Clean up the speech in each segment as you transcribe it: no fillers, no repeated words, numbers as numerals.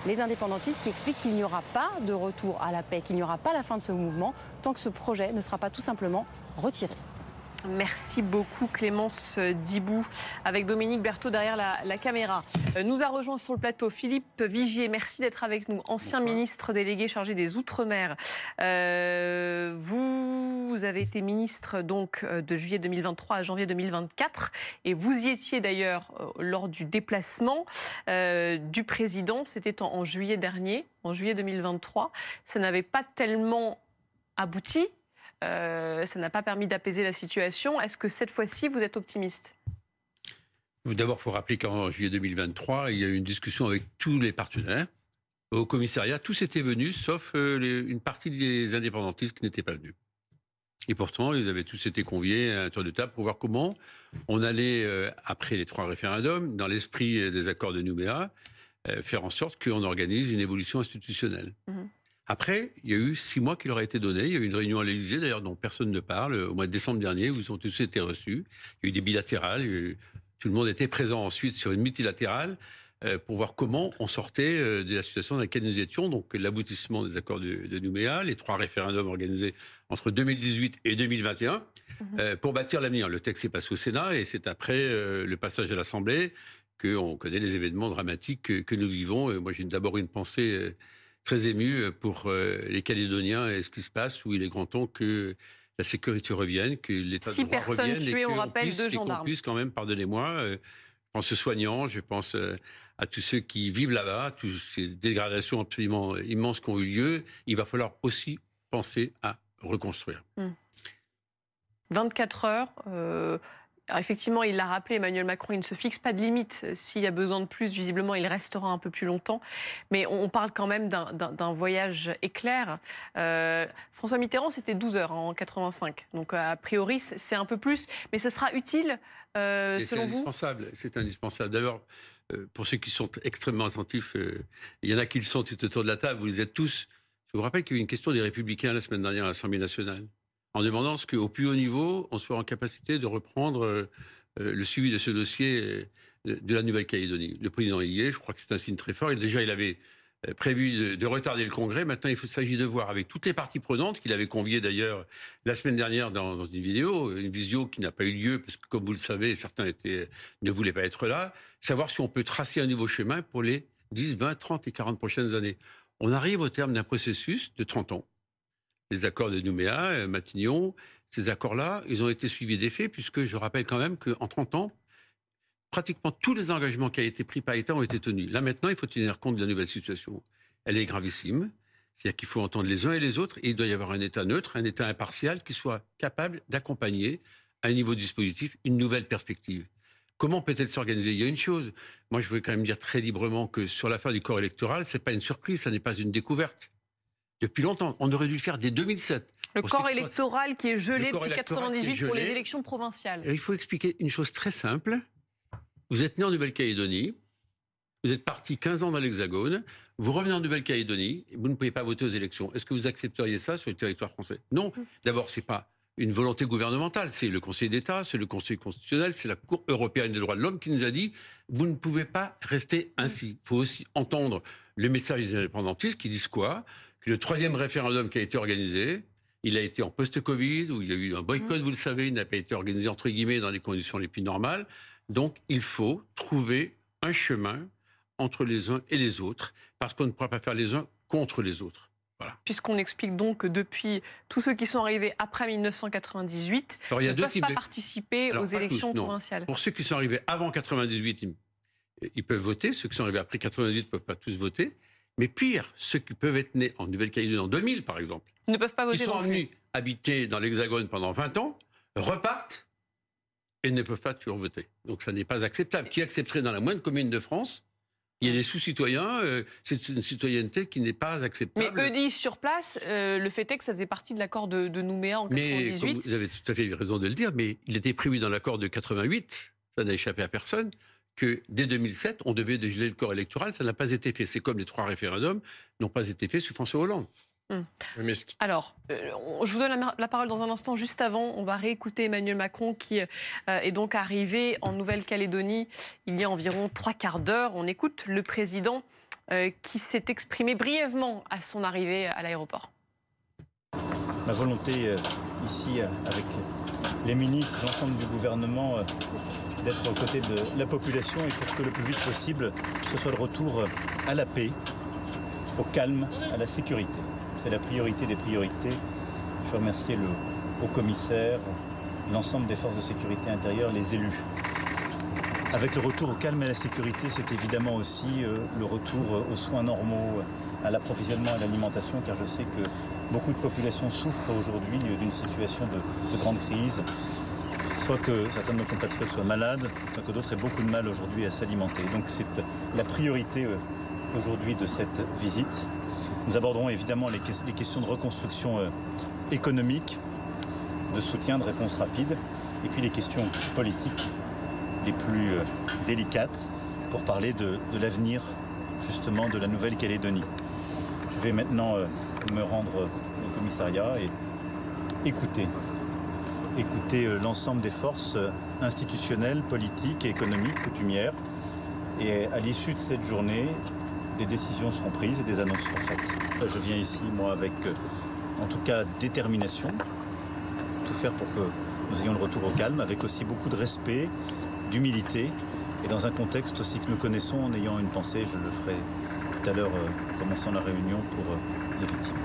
les indépendantistes qui expliquent qu'il n'y aura pas de retour à la paix, qu'il n'y aura pas la fin de ce mouvement tant que ce projet ne sera pas tout simplement retiré. Merci beaucoup Clémence Dibou, avec Dominique Berthaud derrière la caméra. Nous a rejoint sur le plateau Philippe Vigier, merci d'être avec nous, ancien ministre délégué chargé des Outre-mer. Vous avez été ministre donc de juillet 2023 à janvier 2024 et vous y étiez d'ailleurs lors du déplacement du président, c'était en juillet dernier, en juillet 2023. Ça n'avait pas tellement abouti. Ça n'a pas permis d'apaiser la situation. Est-ce que cette fois-ci, vous êtes optimiste ? D'abord, il faut rappeler qu'en juillet 2023, il y a eu une discussion avec tous les partenaires. Au commissariat, tous étaient venus, sauf une partie des indépendantistes qui n'étaient pas venus. Et pourtant, ils avaient tous été conviés à un tour de table pour voir comment on allait, après les 3 référendums, dans l'esprit des accords de Nouméa, faire en sorte qu'on organise une évolution institutionnelle. Après, il y a eu 6 mois qui leur a été donné. Il y a eu une réunion à l'Élysée, d'ailleurs, dont personne ne parle, au mois de décembre dernier, où ils ont tous été reçus. Il y a eu des bilatérales. Tout le monde était présent ensuite sur une multilatérale pour voir comment on sortait de la situation dans laquelle nous étions. Donc, l'aboutissement des accords de Nouméa, les 3 référendums organisés entre 2018 et 2021 pour bâtir l'avenir. Le texte est passé au Sénat et c'est après le passage à l'Assemblée qu'on connaît les événements dramatiques que nous vivons. Et moi, j'ai d'abord une pensée très ému pour les Calédoniens et ce qui se passe, où il est grand temps que la sécurité revienne, que l'état de droit revienne. 6 personnes tuées, on rappelle, 2 gendarmes. Qu'on puisse quand même, pardonnez-moi, je pense aux soignants, je pense à tous ceux qui vivent là-bas, toutes ces dégradations absolument immenses qui ont eu lieu. Il va falloir aussi penser à reconstruire. 24 heures... Alors effectivement, il l'a rappelé, Emmanuel Macron, il ne se fixe pas de limite. S'il y a besoin de plus, visiblement, il restera un peu plus longtemps. Mais on parle quand même d'un voyage éclair. François Mitterrand, c'était 12 heures en 85. Donc a priori, c'est un peu plus. Mais ce sera utile, selon vous ? C'est indispensable. D'abord, pour ceux qui sont extrêmement attentifs, il y en a qui le sont tout autour de la table, vous les êtes tous. Je vous rappelle qu'il y a eu une question des Républicains la semaine dernière à l'Assemblée nationale, en demandant ce qu'au plus haut niveau, on soit en capacité de reprendre le suivi de ce dossier de la Nouvelle-Calédonie. Le président y est, je crois que c'est un signe très fort. Et déjà, il avait prévu de retarder le Congrès. Maintenant, il s'agit de voir avec toutes les parties prenantes, qu'il avait conviées d'ailleurs la semaine dernière dans une visio qui n'a pas eu lieu, parce que comme vous le savez, certains ne voulaient pas être là, savoir si on peut tracer un nouveau chemin pour les 10, 20, 30 et 40 prochaines années. On arrive au terme d'un processus de 30 ans. Les accords de Nouméa, Matignon, ces accords-là, ils ont été suivis d'effets, puisque je rappelle quand même qu'en 30 ans, pratiquement tous les engagements qui ont été pris par l'État ont été tenus. Là, maintenant, il faut tenir compte de la nouvelle situation. Elle est gravissime. C'est-à-dire qu'il faut entendre les uns et les autres, et il doit y avoir un État neutre, un État impartial, qui soit capable d'accompagner, à un niveau dispositif, une nouvelle perspective. Comment peut-elle s'organiser ? Il y a une chose, moi je veux quand même dire très librement que sur l'affaire du corps électoral, ce n'est pas une surprise, ça n'est pas une découverte. Depuis longtemps, on aurait dû le faire dès 2007. Le corps électoral qui est gelé depuis 1998 pour les élections provinciales. Et il faut expliquer une chose très simple. Vous êtes né en Nouvelle-Calédonie, vous êtes parti 15 ans dans l'Hexagone, vous revenez en Nouvelle-Calédonie, vous ne pouvez pas voter aux élections. Est-ce que vous accepteriez ça sur le territoire français ? Non. D'abord, ce n'est pas une volonté gouvernementale, c'est le Conseil d'État, c'est le Conseil constitutionnel, c'est la Cour européenne des droits de l'homme qui nous a dit « vous ne pouvez pas rester ainsi ». Il faut aussi entendre le message des indépendantistes qui disent quoi ? Que le 3e référendum qui a été organisé, il a été en post-Covid, où il y a eu un boycott, vous le savez, il n'a pas été organisé entre guillemets dans les conditions les plus normales. Donc il faut trouver un chemin entre les uns et les autres, parce qu'on ne pourra pas faire les uns contre les autres. Voilà. Puisqu'on explique donc que depuis, tous ceux qui sont arrivés après 1998 ne peuvent pas participer aux élections provinciales. Pour ceux qui sont arrivés avant 1998, ils peuvent voter. Ceux qui sont arrivés après 1998 ne peuvent pas tous voter. Mais pire, ceux qui peuvent être nés en Nouvelle-Calédonie en 2000, par exemple, ne peuvent pas voter. Ils sont venus habiter dans l'Hexagone pendant 20 ans, repartent et ne peuvent pas toujours voter. Donc ça n'est pas acceptable. Qui accepterait dans la moindre commune de France ? Il y a des sous-citoyens, c'est une citoyenneté qui n'est pas acceptable. Mais eux disent sur place, le fait est que ça faisait partie de l'accord de Nouméa en 1998. Mais vous avez tout à fait raison de le dire, mais il était prévu dans l'accord de 88, ça n'a échappé à personne, que dès 2007, on devait dégeler le corps électoral, ça n'a pas été fait. C'est comme les 3 référendums n'ont pas été faits sous François Hollande. Alors, je vous donne la parole dans un instant. Juste avant, on va réécouter Emmanuel Macron qui est donc arrivé en Nouvelle-Calédonie il y a environ 3/4 d'heure. On écoute le président qui s'est exprimé brièvement à son arrivée à l'aéroport. Ma volonté ici avec les ministres, l'ensemble du gouvernement, d'être aux côtés de la population et pour que le plus vite possible, ce soit le retour à la paix, au calme, à la sécurité. C'est la priorité des priorités. Je veux remercier le haut-commissaire, l'ensemble des forces de sécurité intérieure, les élus. Avec le retour au calme et à la sécurité, c'est évidemment aussi le retour aux soins normaux, à l'approvisionnement et à l'alimentation, car je sais que beaucoup de populations souffrent aujourd'hui d'une situation de grande crise. Soit que certains de nos compatriotes soient malades, soit que d'autres aient beaucoup de mal aujourd'hui à s'alimenter. Donc c'est la priorité aujourd'hui de cette visite. Nous aborderons évidemment les questions de reconstruction économique, de soutien, de réponse rapide, et puis les questions politiques les plus délicates pour parler de l'avenir justement de la Nouvelle-Calédonie. Je vais maintenant me rendre au commissariat et écouter l'ensemble des forces institutionnelles, politiques et économiques coutumières. Et à l'issue de cette journée, des décisions seront prises et des annonces seront faites. Je viens ici, moi, avec en tout cas détermination, tout faire pour que nous ayons le retour au calme, avec aussi beaucoup de respect, d'humilité, et dans un contexte aussi que nous connaissons, en ayant une pensée, je le ferai tout à l'heure, commençant la réunion pour les victimes.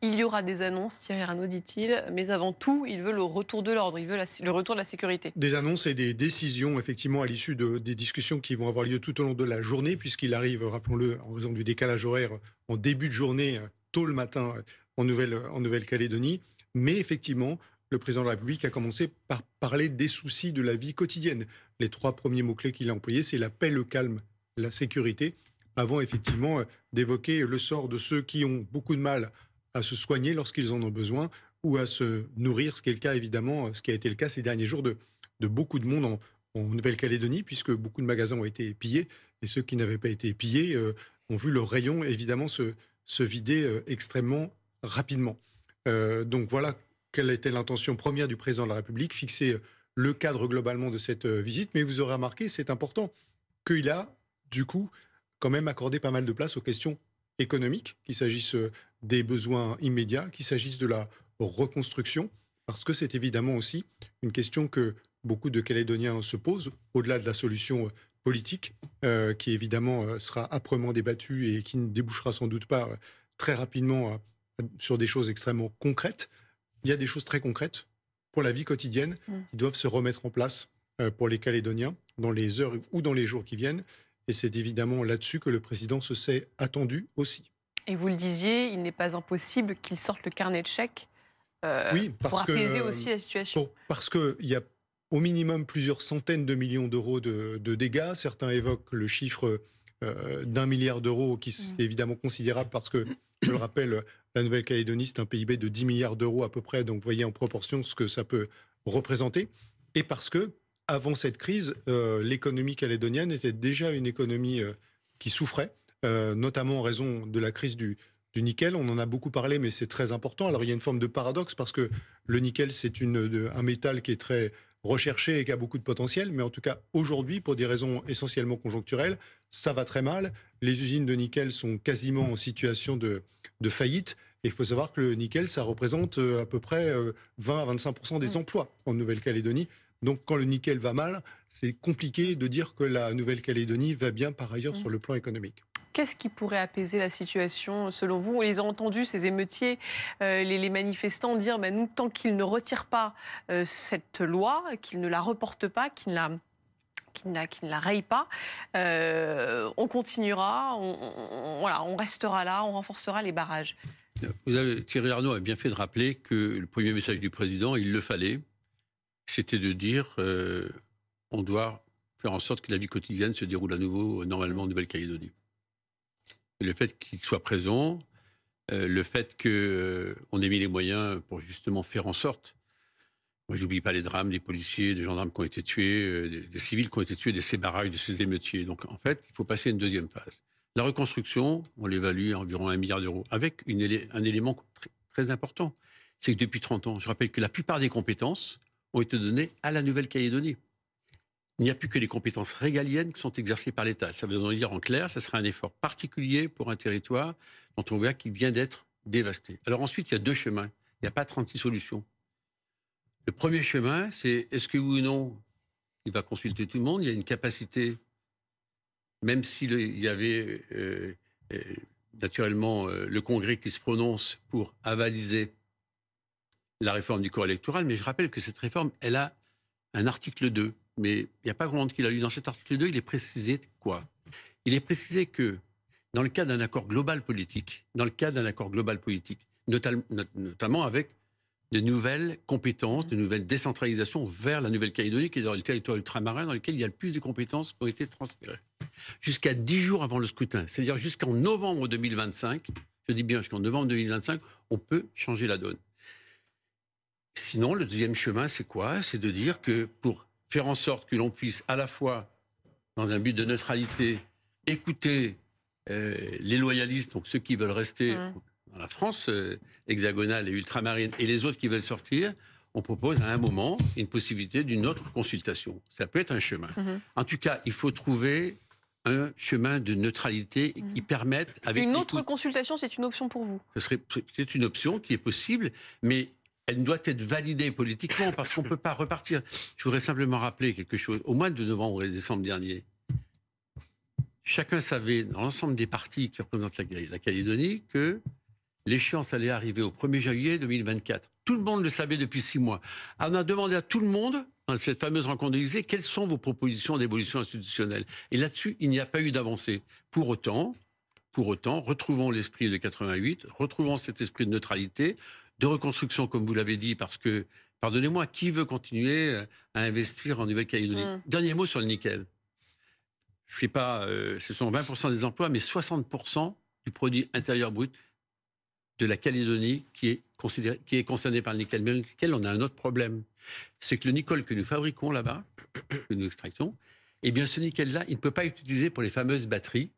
Il y aura des annonces, Thierry Arnaud, dit-il, mais avant tout, il veut le retour de l'ordre, il veut le retour de la sécurité. Des annonces et des décisions, effectivement, à l'issue des discussions qui vont avoir lieu tout au long de la journée, puisqu'il arrive, rappelons-le, en raison du décalage horaire, en début de journée, tôt le matin, en Nouvelle-Calédonie. Mais effectivement, le président de la République a commencé par parler des soucis de la vie quotidienne. Les 3 premiers mots-clés qu'il a employés, c'est la paix, le calme, la sécurité, avant effectivement d'évoquer le sort de ceux qui ont beaucoup de mal à se soigner lorsqu'ils en ont besoin ou à se nourrir, ce qui est le cas évidemment, ce qui a été le cas ces derniers jours de beaucoup de monde en Nouvelle-Calédonie, puisque beaucoup de magasins ont été pillés, et ceux qui n'avaient pas été pillés ont vu leur rayon évidemment se vider extrêmement rapidement. Donc voilà quelle était l'intention première du président de la République, fixer le cadre globalement de cette visite, mais vous aurez remarqué, c'est important, qu'il a du coup quand même accordé pas mal de place aux questions économiques, qu'il s'agisse des besoins immédiats, qu'il s'agisse de la reconstruction, parce que c'est évidemment aussi une question que beaucoup de Calédoniens se posent, au-delà de la solution politique, qui évidemment sera âprement débattue et qui ne débouchera sans doute pas très rapidement sur des choses extrêmement concrètes. Il y a des choses très concrètes pour la vie quotidienne qui doivent se remettre en place pour les Calédoniens dans les heures ou dans les jours qui viennent. Et c'est évidemment là-dessus que le président se sait attendu aussi. Et vous le disiez, il n'est pas impossible qu'il sorte le carnet de chèques pour apaiser aussi la situation. Parce qu'il y a au minimum plusieurs centaines de millions d'euros de dégâts. Certains évoquent le chiffre d'1 milliard d'euros, qui est évidemment considérable parce que, je le rappelle, la Nouvelle-Calédonie, c'est un PIB de 10 milliards d'euros à peu près. Donc, vous voyez en proportion ce que ça peut représenter. Et parce que, avant cette crise, l'économie calédonienne était déjà une économie qui souffrait, notamment en raison de la crise du nickel. On en a beaucoup parlé, mais c'est très important. Alors, il y a une forme de paradoxe parce que le nickel, c'est un métal qui est très recherché et qui a beaucoup de potentiel. Mais en tout cas, aujourd'hui, pour des raisons essentiellement conjoncturelles, ça va très mal. Les usines de nickel sont quasiment en situation de faillite. Et il faut savoir que le nickel, ça représente à peu près 20 à 25% des emplois en Nouvelle-Calédonie. Donc, quand le nickel va mal, c'est compliqué de dire que la Nouvelle-Calédonie va bien par ailleurs sur le plan économique. Qu'est-ce qui pourrait apaiser la situation, selon vous? On les a entendus, ces émeutiers, les manifestants, dire nous, tant qu'ils ne retirent pas cette loi, qu'ils ne la reportent pas, qu'ils ne la rayent pas, on continuera, on restera là, on renforcera les barrages. Thierry Arnaud a bien fait de rappeler que le premier message du président, il le fallait, c'était de dire on doit faire en sorte que la vie quotidienne se déroule à nouveau normalement en Nouvelle-Calédonie. Et le fait qu'il soit présent, le fait qu'on ait mis les moyens pour justement faire en sorte, moi j'oublie pas les drames des policiers, des gendarmes qui ont été tués, des civils qui ont été tués, de ces barrages, de ces émeutiers. Donc en fait, il faut passer à une deuxième phase. La reconstruction, on l'évalue à environ 1 milliard d'euros, avec un élément très important, c'est que depuis 30 ans, je rappelle que la plupart des compétences ont été données à la Nouvelle-Calédonie. il n'y a plus que les compétences régaliennes qui sont exercées par l'État. Ça veut dire en clair, ça sera un effort particulier pour un territoire dont on voit qu'il vient d'être dévasté. Alors ensuite, il y a deux chemins. Il n'y a pas 36 solutions. Le premier chemin, c'est est-ce que oui ou non, il va consulter tout le monde. Il y a une capacité, même s'il y avait naturellement le Congrès qui se prononce pour avaliser la réforme du corps électoral, mais je rappelle que cette réforme, elle a un article 2, mais il n'y a pas grand monde qui l'a lu. Dans cet article 2, il est précisé quoi? Il est précisé que dans le cadre d'un accord global politique, notamment avec de nouvelles compétences, de nouvelles décentralisations vers la Nouvelle-Calédonie, qui est dans le territoire ultramarin, dans lequel il y a le plus de compétences qui ont été transférées. Jusqu'à 10 jours avant le scrutin, c'est-à-dire jusqu'en novembre 2025, je dis bien jusqu'en novembre 2025, on peut changer la donne. Sinon, le deuxième chemin, c'est quoi? C'est de dire que pour faire en sorte que l'on puisse à la fois, dans un but de neutralité, écouter les loyalistes, donc ceux qui veulent rester dans la France hexagonale et ultramarine, et les autres qui veulent sortir, on propose à un moment une possibilité d'une autre consultation. Ça peut être un chemin. En tout cas, il faut trouver un chemin de neutralité qui permette... Avec une autre consultation, c'est une option pour vous? C'est une option qui est possible, mais elle doit être validée politiquement parce qu'on ne peut pas repartir. Je voudrais simplement rappeler quelque chose. Au mois de novembre et décembre dernier, chacun savait, dans l'ensemble des partis qui représentent la Calédonie, que l'échéance allait arriver au 1er janvier 2024. Tout le monde le savait depuis 6 mois. On a demandé à tout le monde, dans cette fameuse rencontre de l'Élysée, quelles sont vos propositions d'évolution institutionnelle. Et là-dessus, il n'y a pas eu d'avancée. Pour autant, retrouvons l'esprit de 88, retrouvons cet esprit de neutralité, de reconstruction, comme vous l'avez dit, parce que, pardonnez-moi, qui veut continuer à investir en Nouvelle-Calédonie? Dernier mot sur le nickel. Ce sont 20% des emplois, mais 60% du produit intérieur brut de la Calédonie qui est concerné par le nickel. Mais le nickel, on a un autre problème. C'est que le nickel que nous fabriquons là-bas, que nous extractons, eh bien ce nickel-là, il ne peut pas être utilisé pour les fameuses batteries.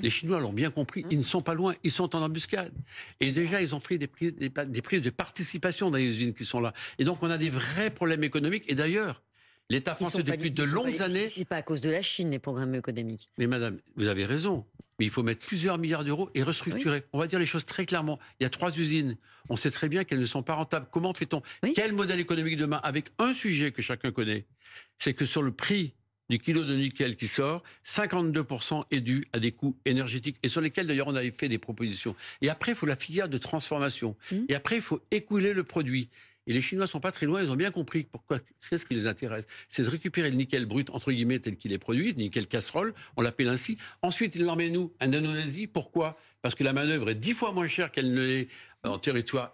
Les Chinois l'ont bien compris, ils ne sont pas loin, ils sont en embuscade. Et déjà, ils ont fait des prises de participation dans les usines qui sont là. Et donc, on a des vrais problèmes économiques. Et d'ailleurs, l'État français, depuis de longues années... C'est pas à cause de la Chine, les programmes économiques. Mais madame, vous avez raison. Mais il faut mettre plusieurs milliards d'euros et restructurer. Oui. On va dire les choses très clairement. Il y a 3 usines. On sait très bien qu'elles ne sont pas rentables. Comment fait-on? Quel modèle économique demain? Avec un sujet que chacun connaît, c'est que sur le prix du kilo de nickel qui sort, 52% est dû à des coûts énergétiques et sur lesquels d'ailleurs on avait fait des propositions. Et après, il faut la filière de transformation. Et après, il faut écouler le produit. Et les Chinois ne sont pas très loin, ils ont bien compris pourquoi. Qu'est-ce qui les intéresse? C'est de récupérer le nickel brut, entre guillemets, tel qu'il est produit, le nickel casserole, on l'appelle ainsi. Ensuite, ils l'emmènent nous, en Indonésie. Pourquoi? Parce que la manœuvre est 10 fois moins chère qu'elle ne l'est en territoire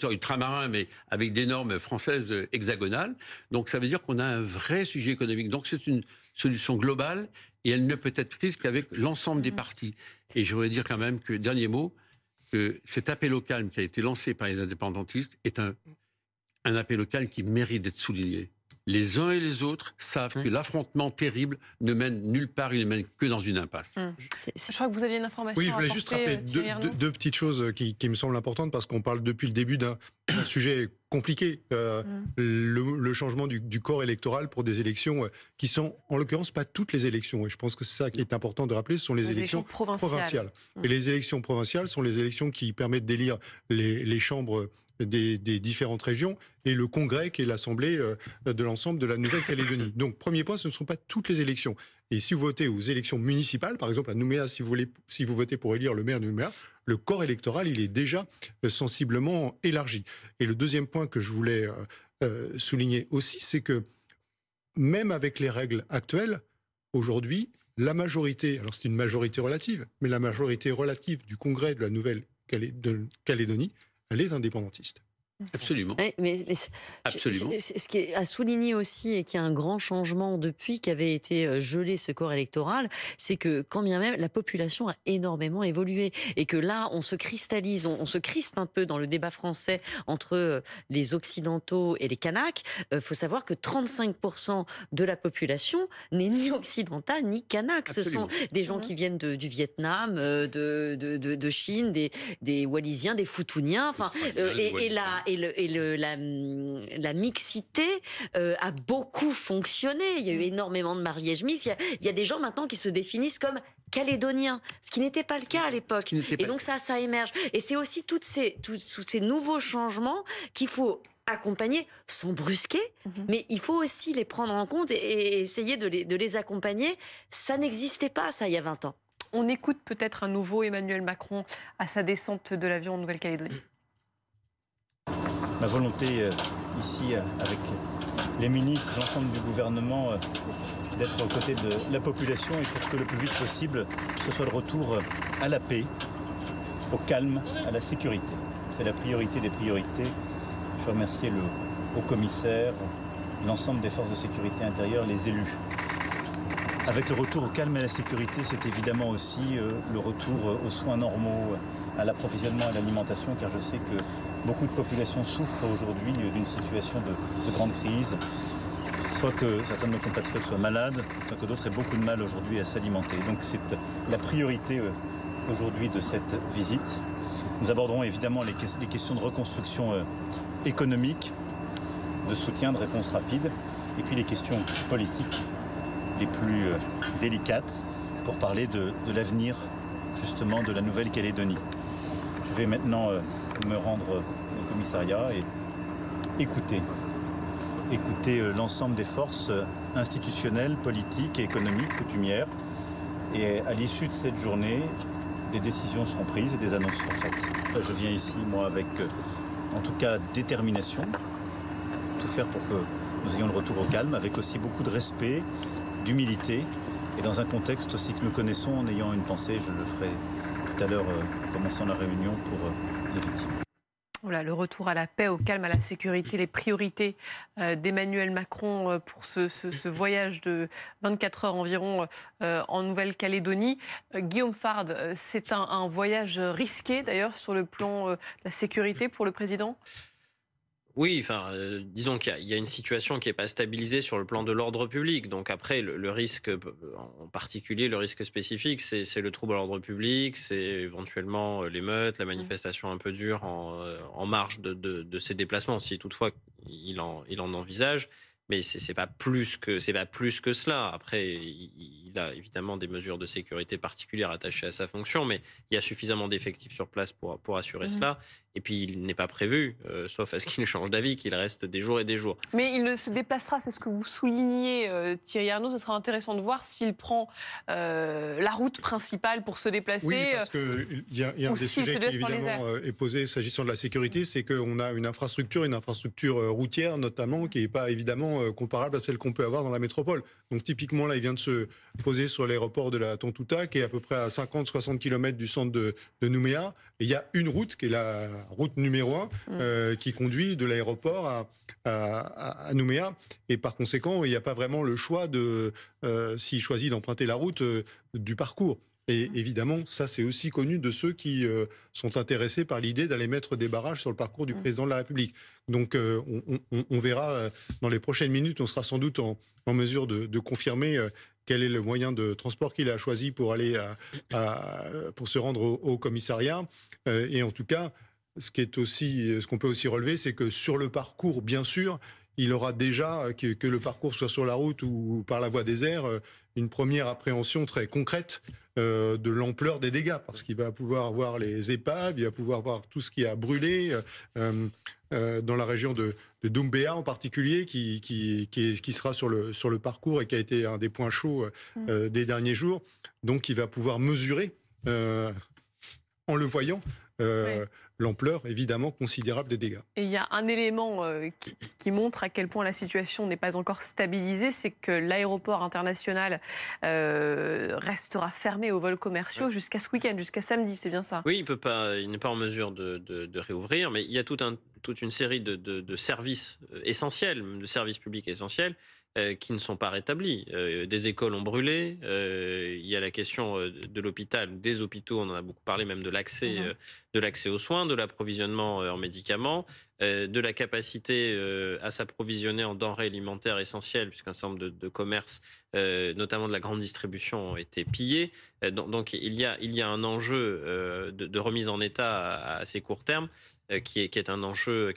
ultramarin, mais avec des normes françaises hexagonales. Donc ça veut dire qu'on a un vrai sujet économique. Donc c'est une solution globale et elle ne peut être prise qu'avec l'ensemble des partis. Et je voudrais dire quand même que, dernier mot, que cet appel au calme qui a été lancé par les indépendantistes est un appel au calme qui mérite d'être souligné. Les uns et les autres savent que l'affrontement terrible ne mène nulle part, il ne mène que dans une impasse. Je crois que vous aviez une information. Oui, je voulais juste rappeler deux petites choses qui me semblent importantes parce qu'on parle depuis le début d'un sujet compliqué, le changement du corps électoral pour des élections qui sont, en l'occurrence, pas toutes les élections. Et je pense que c'est ça qui est important de rappeler, ce sont les élections provinciales. Et les élections provinciales sont les élections qui permettent d'élire les chambres des différentes régions et le Congrès qui est l'Assemblée de l'ensemble de la Nouvelle-Calédonie. Donc, premier point, ce ne sont pas toutes les élections. Et si vous votez aux élections municipales, par exemple à Nouméa, si vous votez pour élire le maire de Nouméa, le corps électoral, il est déjà sensiblement élargi. Et le deuxième point que je voulais souligner aussi, c'est que même avec les règles actuelles, aujourd'hui, la majorité, alors c'est une majorité relative, mais la majorité relative du Congrès de la Nouvelle-Calédonie, elle est indépendantiste. Absolument. Absolument. Ce qui est à souligner aussi et qui a un grand changement depuis qu'avait été gelé ce corps électoral, c'est que quand bien même la population a énormément évolué et que là on se cristallise, on se crispe un peu dans le débat français entre les Occidentaux et les Kanaks. Faut savoir que 35% de la population n'est ni occidentale ni Kanak. Ce sont des gens qui viennent du Vietnam, de Chine, des Wallisiens, des Futuniens, enfin, et la mixité a beaucoup fonctionné. Il y a eu énormément de mariages mixtes. Il y a des gens maintenant qui se définissent comme calédoniens, ce qui n'était pas le cas à l'époque. Et donc ça émerge. Et c'est aussi tous ces nouveaux changements qu'il faut accompagner sans brusquer, mais il faut aussi les prendre en compte et essayer de les accompagner. Ça n'existait pas, ça, il y a 20 ans. On écoute peut-être un nouveau Emmanuel Macron à sa descente de l'avion en Nouvelle-Calédonie. Ma volonté ici, avec les ministres, l'ensemble du gouvernement, d'être aux côtés de la population et pour que le plus vite possible, ce soit le retour à la paix, au calme, à la sécurité. C'est la priorité des priorités. Je veux remercier le haut-commissaire, l'ensemble des forces de sécurité intérieure, les élus. Avec le retour au calme et à la sécurité, c'est évidemment aussi le retour aux soins normaux, à l'approvisionnement et à l'alimentation, car je sais que beaucoup de populations souffrent aujourd'hui d'une situation de grande crise. Soit que certains de nos compatriotes soient malades, soit que d'autres aient beaucoup de mal aujourd'hui à s'alimenter. Donc c'est la priorité aujourd'hui de cette visite. Nous aborderons évidemment les questions de reconstruction économique, de soutien, de réponse rapide, et puis les questions politiques les plus délicates pour parler de l'avenir justement de la Nouvelle-Calédonie. Je vais maintenant me rendre au commissariat et écouter l'ensemble des forces institutionnelles, politiques et économiques coutumières. Et à l'issue de cette journée, des décisions seront prises et des annonces seront faites. Je viens ici, moi, avec en tout cas détermination, tout faire pour que nous ayons le retour au calme, avec aussi beaucoup de respect, d'humilité, et dans un contexte aussi que nous connaissons, en ayant une pensée, je le ferai tout à l'heure, commençant la réunion pour les victimes. Voilà, le retour à la paix, au calme, à la sécurité, les priorités d'Emmanuel Macron pour ce voyage de 24 heures environ en Nouvelle-Calédonie. Guillaume Fard, c'est un voyage risqué d'ailleurs sur le plan de la sécurité pour le président ? Oui, enfin, disons qu'il y a une situation qui n'est pas stabilisée sur le plan de l'ordre public. Donc après, le risque, en particulier, le risque spécifique, c'est le trouble à l'ordre public, c'est éventuellement l'émeute, la manifestation un peu dure en marge de ces déplacements, si toutefois il en envisage. Mais c'est pas plus que cela. Après, il a évidemment des mesures de sécurité particulières attachées à sa fonction, mais il y a suffisamment d'effectifs sur place pour assurer cela. Et puis, il n'est pas prévu, sauf à ce qu'il change d'avis, qu'il reste des jours et des jours. Mais il se déplacera, c'est ce que vous soulignez, Thierry Arnaud. Ce sera intéressant de voir s'il prend la route principale pour se déplacer. Oui, parce qu'il y a un des sujets qui, évidemment, est posé s'agissant de la sécurité, c'est qu'on a une infrastructure routière, notamment, qui n'est pas, évidemment, comparable à celle qu'on peut avoir dans la métropole. Donc, typiquement, là, il vient de se poser sur l'aéroport de la Tontouta, qui est à peu près à 50-60 km du centre de Nouméa. Et il y a une route, qui est la route numéro 1, qui conduit de l'aéroport à Nouméa. Et par conséquent, il n'y a pas vraiment le choix s'il choisit d'emprunter la route, du parcours. Et évidemment, ça, c'est aussi connu de ceux qui sont intéressés par l'idée d'aller mettre des barrages sur le parcours du président de la République. Donc, on verra dans les prochaines minutes, on sera sans doute en mesure de confirmer quel est le moyen de transport qu'il a choisi pour aller pour se rendre au commissariat. Et en tout cas, ce qu'on peut aussi relever, c'est que sur le parcours, bien sûr, il aura déjà, que le parcours soit sur la route ou par la voie des airs, une première appréhension très concrète de l'ampleur des dégâts, parce qu'il va pouvoir voir les épaves, il va pouvoir voir tout ce qui a brûlé dans la région de Doumbéa en particulier, qui sera sur le parcours et qui a été un des points chauds des derniers jours. Donc il va pouvoir mesurer, en le voyant, l'ampleur évidemment considérable des dégâts. Et il y a un élément qui montre à quel point la situation n'est pas encore stabilisée, c'est que l'aéroport international restera fermé aux vols commerciaux jusqu'à ce week-end, jusqu'à samedi, c'est bien ça? Oui, il n'est pas en mesure de réouvrir, mais il y a toute une série de services essentiels, de services publics essentiels, qui ne sont pas rétablies. Des écoles ont brûlé, il y a la question de l'hôpital, des hôpitaux, on en a beaucoup parlé, même de l'accès aux soins, de l'approvisionnement en médicaments, de la capacité à s'approvisionner en denrées alimentaires essentielles, puisqu'un certain nombre de commerces, notamment de la grande distribution, ont été pillés. Donc il y a un enjeu de remise en état à assez court terme qui est un enjeu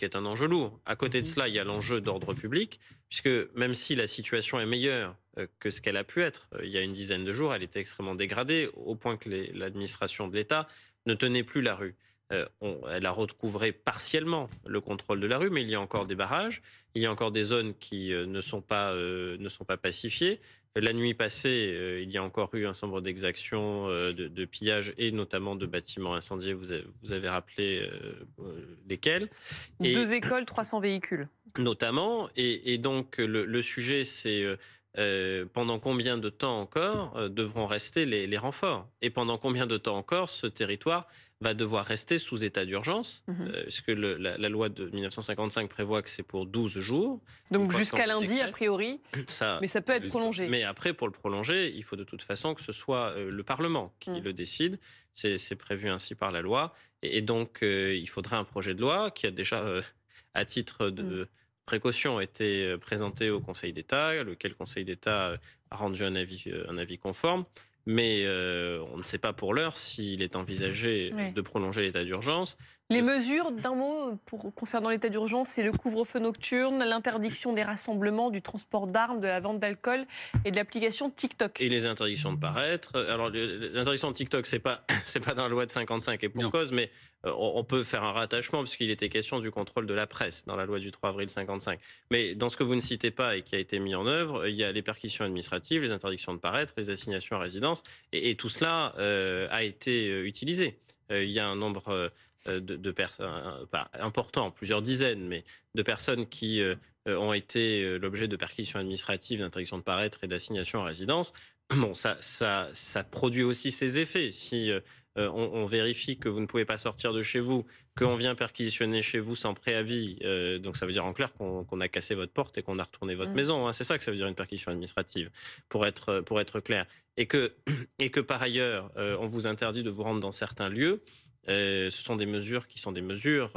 lourd. À côté de cela, il y a l'enjeu d'ordre public, puisque même si la situation est meilleure que ce qu'elle a pu être, il y a une dizaine de jours, elle était extrêmement dégradée, au point que l'administration de l'État ne tenait plus la rue. Elle a recouvré partiellement le contrôle de la rue, mais il y a encore des barrages, il y a encore des zones qui ne sont pas pacifiées. La nuit passée, il y a encore eu un certain nombre d'exactions, de pillages et notamment de bâtiments incendiés. Vous avez rappelé lesquels. 2 écoles, 300 véhicules. Notamment. Et donc, le sujet, c'est pendant combien de temps encore devront rester les renforts? Et pendant combien de temps encore ce territoire va devoir rester sous état d'urgence, parce que la loi de 1955 prévoit que c'est pour 12 jours. Donc jusqu'à lundi, a priori, mais ça peut être prolongé. Mais après, pour le prolonger, il faut de toute façon que ce soit le Parlement qui le décide. C'est prévu ainsi par la loi. Et donc, il faudrait un projet de loi qui a déjà, à titre de précaution, été présenté au Conseil d'État, lequel Conseil d'État a rendu un avis conforme. Mais on ne sait pas pour l'heure s'il est envisagé de prolonger l'état d'urgence. Les mesures, d'un mot, concernant l'état d'urgence, c'est le couvre-feu nocturne, l'interdiction des rassemblements, du transport d'armes, de la vente d'alcool et de l'application TikTok. Et les interdictions de paraître. Alors, l'interdiction de TikTok, c'est pas dans la loi de 55 et pour cause, mais on peut faire un rattachement puisqu'il était question du contrôle de la presse dans la loi du 3 avril 55. Mais dans ce que vous ne citez pas et qui a été mis en œuvre, il y a les perquisitions administratives, les interdictions de paraître, les assignations à résidence, et tout cela a été utilisé. Il y a un nombre de personnes, pas important, plusieurs dizaines, mais de personnes qui ont été l'objet de perquisitions administratives, d'interdiction de paraître et d'assignation à résidence. Bon, ça produit aussi ses effets. Si on vérifie que vous ne pouvez pas sortir de chez vous, qu'on vient perquisitionner chez vous sans préavis, donc ça veut dire en clair qu'on a cassé votre porte et qu'on a retourné votre maison. Hein, c'est ça que ça veut dire une perquisition administrative, pour être clair. Et que par ailleurs, on vous interdit de vous rendre dans certains lieux. Ce sont des mesures qui sont des mesures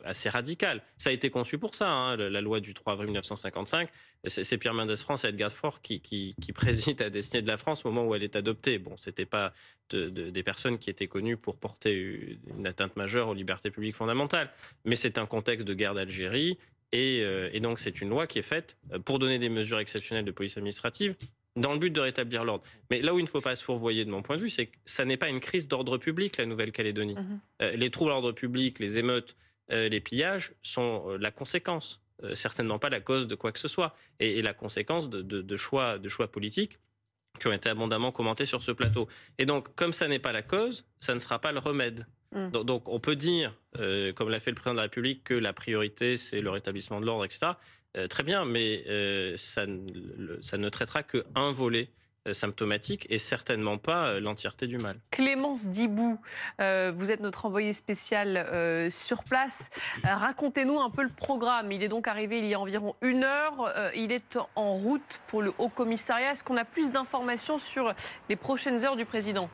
assez radicales. Ça a été conçu pour ça, hein, la loi du 3 avril 1955. C'est Pierre Mendès France et Edgar Faure qui président la destinée de la France au moment où elle est adoptée. Bon, c'était pas des personnes qui étaient connues pour porter une atteinte majeure aux libertés publiques fondamentales. Mais c'est un contexte de guerre d'Algérie et donc c'est une loi qui est faite pour donner des mesures exceptionnelles de police administrative dans le but de rétablir l'ordre. Mais là où il ne faut pas se fourvoyer de mon point de vue, c'est que ça n'est pas une crise d'ordre public, la Nouvelle-Calédonie. Les troubles à l'ordre public, les émeutes, les pillages sont la conséquence, certainement pas la cause de quoi que ce soit, et la conséquence de choix politiques qui ont été abondamment commentés sur ce plateau. Et donc, comme ça n'est pas la cause, ça ne sera pas le remède. Donc on peut dire, comme l'a fait le président de la République, que la priorité, c'est le rétablissement de l'ordre, etc. Très bien, mais ça ne traitera qu'un volet symptomatique et certainement pas l'entièreté du mal. Clémence Dibou, vous êtes notre envoyée spéciale sur place. Racontez-nous un peu le programme. Il est donc arrivé il y a environ 1 heure. Il est en route pour le Haut-Commissariat. Est-ce qu'on a plus d'informations sur les prochaines heures du président ?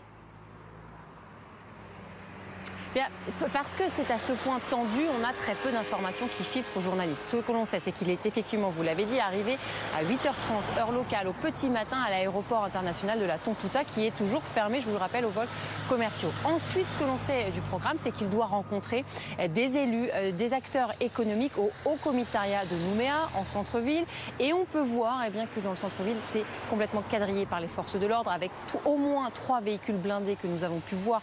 Bien, parce que c'est à ce point tendu, on a très peu d'informations qui filtrent aux journalistes. Ce que l'on sait, c'est qu'il est effectivement, vous l'avez dit, arrivé à 8h30, heure locale, au petit matin, à l'aéroport international de la Tontouta, qui est toujours fermé, je vous le rappelle, aux vols commerciaux. Ensuite, ce que l'on sait du programme, c'est qu'il doit rencontrer des élus, des acteurs économiques au Haut-Commissariat de Nouméa, en centre-ville. Et on peut voir que dans le centre-ville, c'est complètement quadrillé par les forces de l'ordre, avec au moins 3 véhicules blindés que nous avons pu voir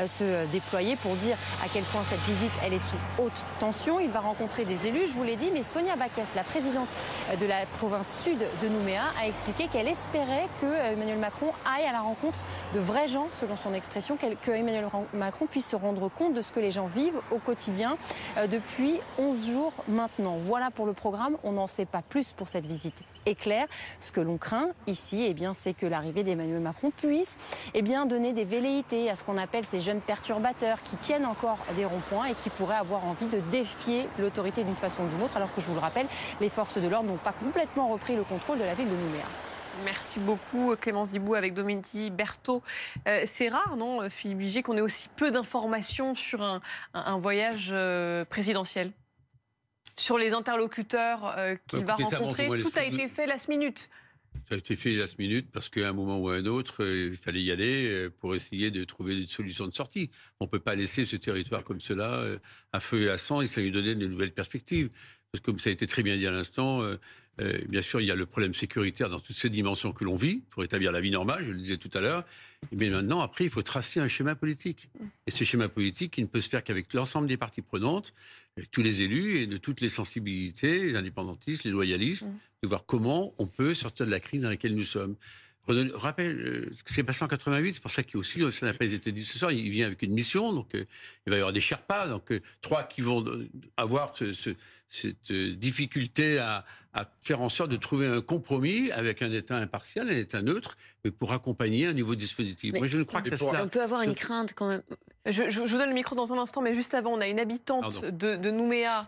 se déployer pour dire à quel point cette visite elle est sous haute tension. Il va rencontrer des élus, je vous l'ai dit, mais Sonia Backès, la présidente de la province sud de Nouméa, a expliqué qu'elle espérait que Emmanuel Macron aille à la rencontre de vrais gens, selon son expression, que Emmanuel Macron puisse se rendre compte de ce que les gens vivent au quotidien depuis 11 jours maintenant. Voilà pour le programme, on n'en sait pas plus pour cette visite est clair. Ce que l'on craint ici, c'est que l'arrivée d'Emmanuel Macron puisse donner des velléités à ce qu'on appelle ces jeunes perturbateurs qui tiennent encore des ronds-points et qui pourraient avoir envie de défier l'autorité d'une façon ou d'une autre, alors que je vous le rappelle, les forces de l'ordre n'ont pas complètement repris le contrôle de la ville de Nouméa. Merci beaucoup Clémence Dibou avec Dominique Berthaud. C'est rare, non, Philippe Vigier, qu'on ait aussi peu d'informations sur un voyage présidentiel, sur les interlocuteurs qu'il va rencontrer. Tout a été fait last minute. Ça a été fait last minute parce qu'à un moment ou à un autre, il fallait y aller pour essayer de trouver une solution de sortie. On ne peut pas laisser ce territoire comme cela à feu et à sang, et ça lui donnait de nouvelles perspectives. Parce que comme ça a été très bien dit à l'instant, bien sûr, il y a le problème sécuritaire dans toutes ces dimensions que l'on vit. Il faut rétablir la vie normale, je le disais tout à l'heure. Mais maintenant, après, il faut tracer un schéma politique. Et ce schéma politique, il ne peut se faire qu'avec l'ensemble des parties prenantes, avec tous les élus et de toutes les sensibilités, les indépendantistes, les loyalistes, de voir comment on peut sortir de la crise dans laquelle nous sommes. Rappelle ce qui s'est passé en 88, c'est pour ça qu'il aussi, ça n'a pas été dit ce soir, il vient avec une mission, donc il va y avoir des Sherpas, donc 3 qui vont avoir cette difficulté à faire en sorte de trouver un compromis avec un État impartial, un État neutre, mais pour accompagner un nouveau dispositif. Mais moi, je ne crois que cela. On peut avoir une crainte quand même. Je vous donne le micro dans un instant, mais juste avant, on a une habitante de Nouméa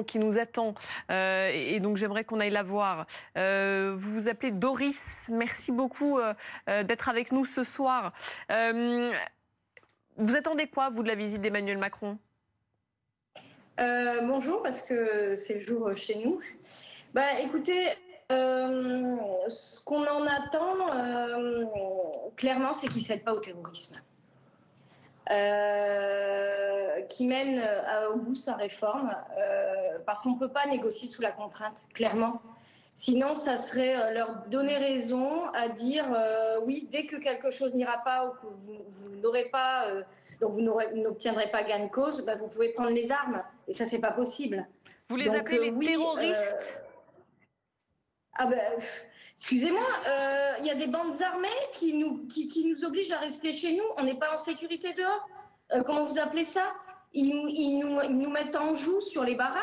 qui nous attend. Et donc, j'aimerais qu'on aille la voir. Vous vous appelez Doris. Merci beaucoup d'être avec nous ce soir. Vous attendez quoi, vous, de la visite d'Emmanuel Macron ? Bonjour, parce que c'est le jour chez nous. Écoutez, ce qu'on en attend, clairement, c'est qu'il ne cède pas au terrorisme. Qui mène au bout sa réforme, parce qu'on ne peut pas négocier sous la contrainte, clairement. Sinon, ça serait leur donner raison à dire oui, dès que quelque chose n'ira pas ou que vous n'aurez pas, donc vous n'obtiendrez pas gain de cause, vous pouvez prendre les armes. Et ça, c'est pas possible. Vous les appelez les terroristes excusez-moi, il y a des bandes armées qui nous obligent à rester chez nous. On n'est pas en sécurité dehors. Comment vous appelez ça ? Ils nous mettent en joue sur les barrages.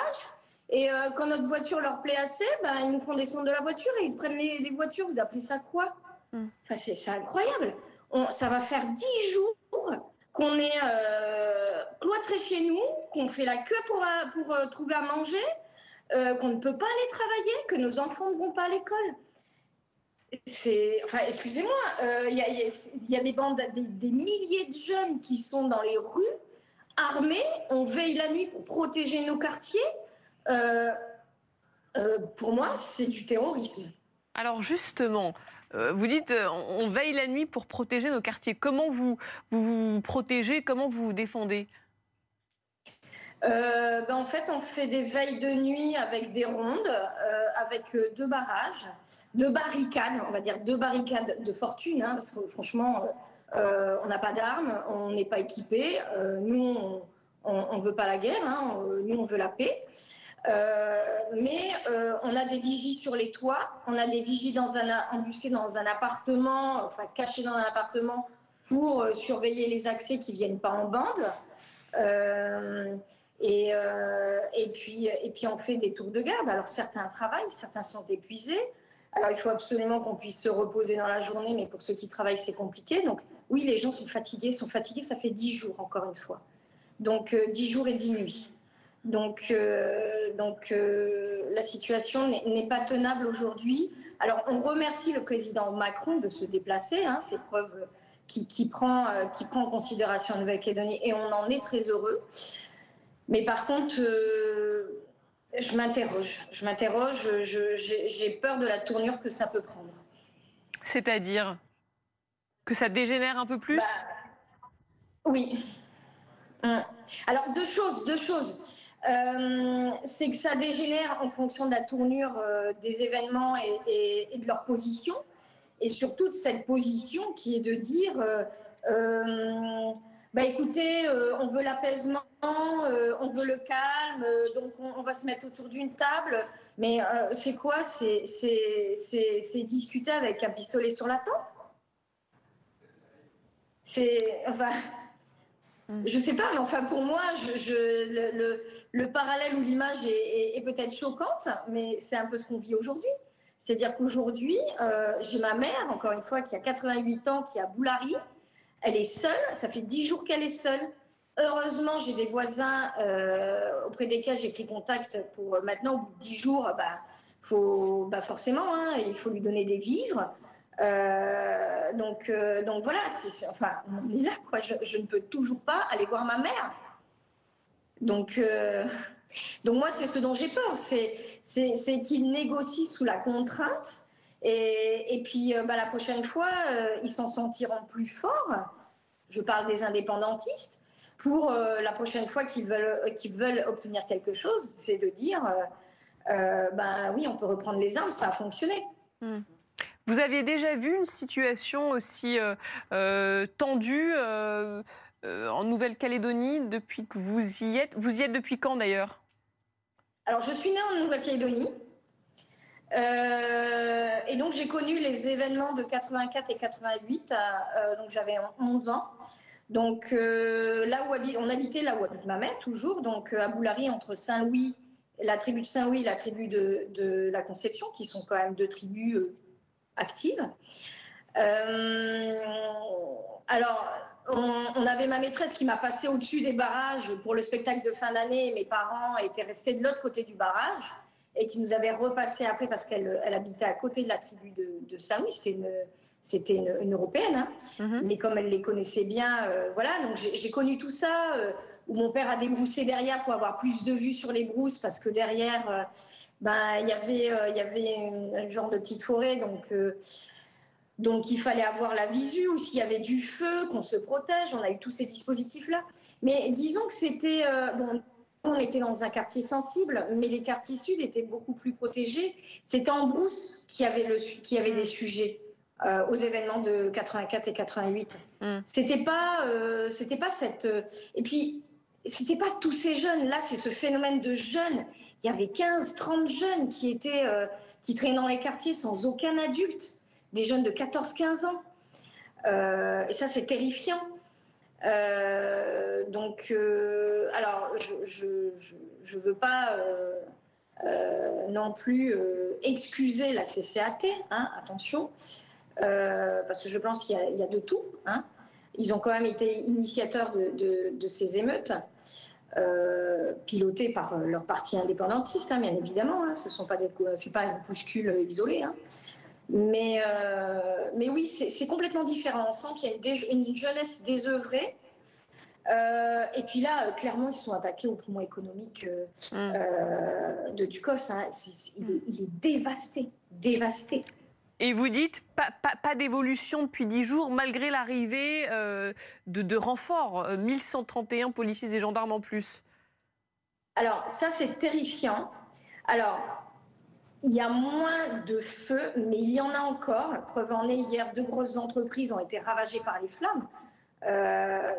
Et quand notre voiture leur plaît assez, ils nous font descendre de la voiture et ils prennent les voitures. Vous appelez ça quoi ? Enfin, c'est incroyable. Ça va faire 10 jours qu'on est cloîtrés chez nous, qu'on fait la queue pour trouver à manger, qu'on ne peut pas aller travailler, que nos enfants ne vont pas à l'école. Excusez-moi, il y a des bandes, des milliers de jeunes qui sont dans les rues, armés, on veille la nuit pour protéger nos quartiers. Pour moi, c'est du terrorisme. Alors justement, vous dites on veille la nuit pour protéger nos quartiers. Comment vous protégez, comment vous vous défendez ? En fait, on fait des veilles de nuit avec des rondes, avec 2 barrages, 2 barricades, on va dire 2 barricades de fortune, parce que franchement, on n'a pas d'armes, on n'est pas équipés. Nous, on ne veut pas la guerre, nous, on veut la paix. Mais on a des vigies sur les toits, on a des vigies embusquées dans un appartement, enfin cachées dans un appartement pour surveiller les accès qui ne viennent pas en bande. Et puis on fait des tours de garde. Alors certains travaillent, certains sont épuisés. Alors il faut absolument qu'on puisse se reposer dans la journée, mais pour ceux qui travaillent, c'est compliqué. Donc oui, les gens sont fatigués, ça fait 10 jours encore une fois. Donc 10 jours et 10 nuits. Donc la situation n'est pas tenable aujourd'hui. Alors on remercie le président Macron de se déplacer, c'est preuve qui prend en considération la Nouvelle-Calédonie, et on en est très heureux. Mais par contre, je m'interroge, j'ai peur de la tournure que ça peut prendre. C'est-à-dire que ça dégénère un peu plus ? Oui. Alors deux choses. C'est que ça dégénère en fonction de la tournure des événements et de leur position, et surtout de cette position qui est de dire écoutez, on veut l'apaisement, on veut le calme, donc on va se mettre autour d'une table, mais c'est quoi ? C'est discuter avec un pistolet sur la tempe ? Je sais pas, mais pour moi, le parallèle ou l'image est peut-être choquante, mais c'est un peu ce qu'on vit aujourd'hui. C'est-à-dire qu'aujourd'hui, j'ai ma mère, encore une fois, qui a 88 ans, qui est à Boulari. Elle est seule, ça fait 10 jours qu'elle est seule. Heureusement, j'ai des voisins auprès desquels j'ai pris contact pour maintenant, au bout de 10 jours, forcément, hein, il faut lui donner des vivres. Donc voilà, enfin, on est là, quoi. Je ne peux toujours pas aller voir ma mère. Donc moi, c'est ce dont j'ai peur, c'est qu'ils négocient sous la contrainte. Et puis, la prochaine fois, ils s'en sentiront plus forts. Je parle des indépendantistes. Pour la prochaine fois qu'ils veulent obtenir quelque chose, c'est de dire, oui, on peut reprendre les armes, ça a fonctionné. Vous aviez déjà vu une situation aussi tendue en Nouvelle-Calédonie depuis que vous y êtes? Vous y êtes depuis quand d'ailleurs? Alors, je suis née en Nouvelle-Calédonie. Et donc, j'ai connu les événements de 84 et 88. Donc, j'avais 11 ans. Donc, là où on habitait là où habite ma mère, toujours. Donc, à Boulari, entre Saint-Louis, la tribu de Saint-Louis et la tribu de la Conception, qui sont quand même deux tribus actives. Alors, on avait ma maîtresse qui m'a passé au-dessus des barrages pour le spectacle de fin d'année. Mes parents étaient restés de l'autre côté du barrage et qui nous avait repassé après parce qu'elle habitait à côté de la tribu de Saint-Louis. C'était une Européenne, hein. Mais comme elle les connaissait bien, voilà. Donc j'ai connu tout ça, où mon père a débroussé derrière pour avoir plus de vues sur les brousses parce que derrière, il y avait un genre de petite forêt, donc il fallait avoir la visu, ou s'il y avait du feu, qu'on se protège. On a eu tous ces dispositifs-là. Mais disons que c'était... on était dans un quartier sensible, mais les quartiers sud étaient beaucoup plus protégés. C'était en brousse qu'il y avait des sujets aux événements de 84 et 88. C'était pas cette... et puis, c'était pas tous ces jeunes. Là, c'est ce phénomène de jeunes. Il y avait 15, 30 jeunes qui traînaient dans les quartiers sans aucun adulte. Des jeunes de 14, 15 ans. Et ça, c'est terrifiant. Alors, je veux pas non plus excuser la CCAT, hein, attention, parce que je pense qu'il y a de tout. Hein. Ils ont quand même été initiateurs de ces émeutes, pilotées par leur parti indépendantiste, hein, bien évidemment. Hein, c'est pas un groupuscule isolé. Hein. Mais oui, c'est complètement différent. On sent qu'il y a une jeunesse désœuvrée. Et puis là, clairement, ils sont attaqués au poumon économique de Ducos. Hein. Il est dévasté, dévasté. Et vous dites pas d'évolution depuis 10 jours, malgré l'arrivée de renforts, 1131 policiers et gendarmes en plus. Alors, ça, c'est terrifiant. Alors, il y a moins de feux, mais il y en a encore. Preuve en est, hier, 2 grosses entreprises ont été ravagées par les flammes.